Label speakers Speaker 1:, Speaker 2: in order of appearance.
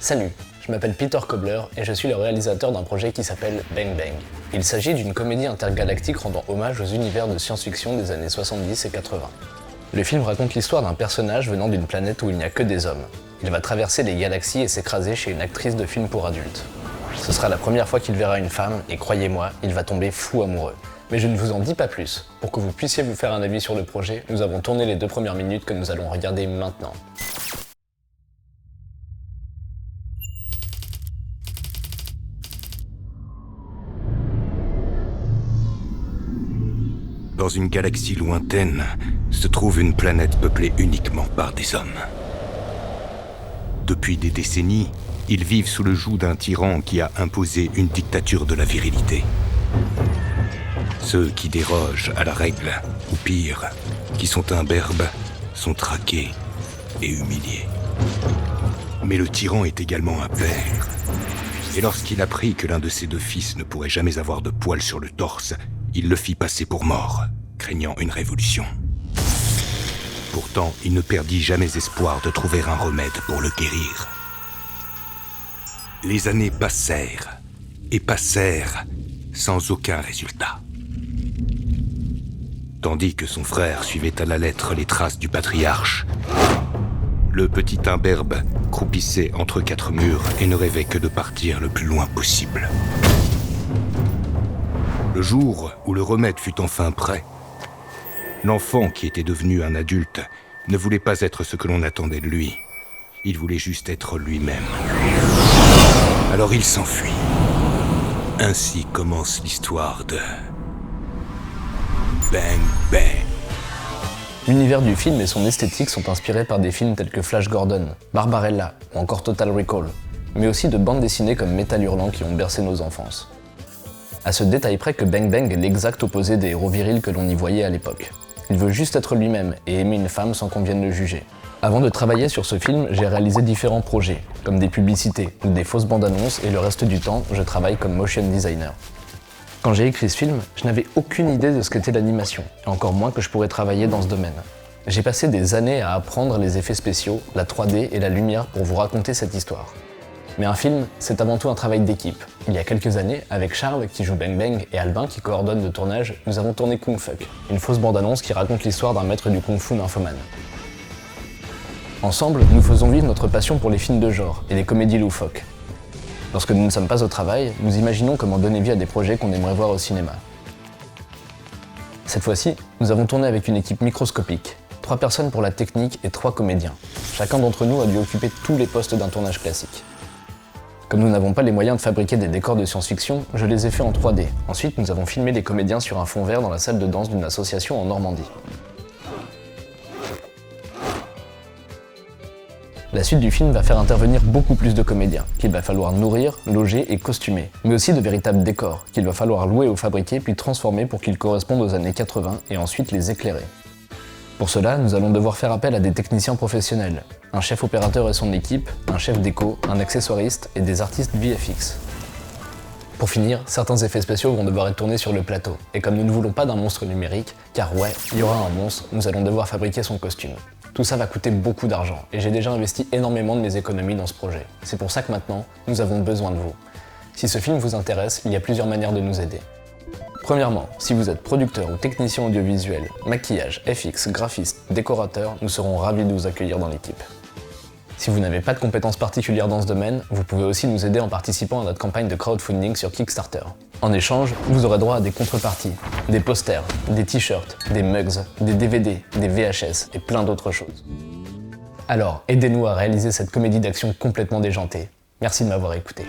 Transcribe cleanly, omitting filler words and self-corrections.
Speaker 1: Salut, je m'appelle Peter Kobler et je suis le réalisateur d'un projet qui s'appelle Bang Bang. Il s'agit d'une comédie intergalactique rendant hommage aux univers de science-fiction des années 70 et 80. Le film raconte l'histoire d'un personnage venant d'une planète où il n'y a que des hommes. Il va traverser les galaxies et s'écraser chez une actrice de film pour adultes. Ce sera la première fois qu'il verra une femme et croyez-moi, il va tomber fou amoureux. Mais je ne vous en dis pas plus. Pour que vous puissiez vous faire un avis sur le projet, nous avons tourné les 2 premières minutes que nous allons regarder maintenant.
Speaker 2: Dans une galaxie lointaine, se trouve une planète peuplée uniquement par des hommes. Depuis des décennies, ils vivent sous le joug d'un tyran qui a imposé une dictature de la virilité. Ceux qui dérogent à la règle, ou pire, qui sont imberbes, sont traqués et humiliés. Mais le tyran est également un père. Et lorsqu'il apprit que l'un de ses 2 fils ne pourrait jamais avoir de poils sur le torse, il le fit passer pour mort, craignant une révolution. Pourtant, il ne perdit jamais espoir de trouver un remède pour le guérir. Les années passèrent, et passèrent, sans aucun résultat. Tandis que son frère suivait à la lettre les traces du patriarche, le petit imberbe croupissait entre 4 murs et ne rêvait que de partir le plus loin possible. Le jour où le remède fut enfin prêt, l'enfant qui était devenu un adulte ne voulait pas être ce que l'on attendait de lui. Il voulait juste être lui-même. Alors il s'enfuit. Ainsi commence l'histoire de Bang Bang.
Speaker 1: L'univers du film et son esthétique sont inspirés par des films tels que Flash Gordon, Barbarella ou encore Total Recall, mais aussi de bandes dessinées comme Métal Hurlant qui ont bercé nos enfances. À ce détail près que Bang Bang est l'exact opposé des héros virils que l'on y voyait à l'époque. Il veut juste être lui-même et aimer une femme sans qu'on vienne le juger. Avant de travailler sur ce film, j'ai réalisé différents projets, comme des publicités ou des fausses bandes annonces et le reste du temps, je travaille comme motion designer. Quand j'ai écrit ce film, je n'avais aucune idée de ce qu'était l'animation, et encore moins que je pourrais travailler dans ce domaine. J'ai passé des années à apprendre les effets spéciaux, la 3D et la lumière pour vous raconter cette histoire. Mais un film, c'est avant tout un travail d'équipe. Il y a quelques années, avec Charles qui joue Bang Bang et Albin qui coordonne le tournage, nous avons tourné Kung Fuck, une fausse bande-annonce qui raconte l'histoire d'un maître du kung-fu nymphomane. Ensemble, nous faisons vivre notre passion pour les films de genre et les comédies loufoques. Lorsque nous ne sommes pas au travail, nous imaginons comment donner vie à des projets qu'on aimerait voir au cinéma. Cette fois-ci, nous avons tourné avec une équipe microscopique, 3 personnes pour la technique et 3 comédiens. Chacun d'entre nous a dû occuper tous les postes d'un tournage classique. Comme nous n'avons pas les moyens de fabriquer des décors de science-fiction, je les ai faits en 3D. Ensuite, nous avons filmé les comédiens sur un fond vert dans la salle de danse d'une association en Normandie. La suite du film va faire intervenir beaucoup plus de comédiens, qu'il va falloir nourrir, loger et costumer, mais aussi de véritables décors, qu'il va falloir louer ou fabriquer puis transformer pour qu'ils correspondent aux années 80 et ensuite les éclairer. Pour cela, nous allons devoir faire appel à des techniciens professionnels, un chef opérateur et son équipe, un chef déco, un accessoiriste et des artistes VFX. Pour finir, certains effets spéciaux vont devoir être tournés sur le plateau, et comme nous ne voulons pas d'un monstre numérique, car ouais, il y aura un monstre, nous allons devoir fabriquer son costume. Tout ça va coûter beaucoup d'argent, et j'ai déjà investi énormément de mes économies dans ce projet. C'est pour ça que maintenant, nous avons besoin de vous. Si ce film vous intéresse, il y a plusieurs manières de nous aider. Premièrement, si vous êtes producteur ou technicien audiovisuel, maquillage, FX, graphiste, décorateur, nous serons ravis de vous accueillir dans l'équipe. Si vous n'avez pas de compétences particulières dans ce domaine, vous pouvez aussi nous aider en participant à notre campagne de crowdfunding sur Kickstarter. En échange, vous aurez droit à des contreparties, des posters, des t-shirts, des mugs, des DVD, des VHS et plein d'autres choses. Alors, aidez-nous à réaliser cette comédie d'action complètement déjantée. Merci de m'avoir écouté.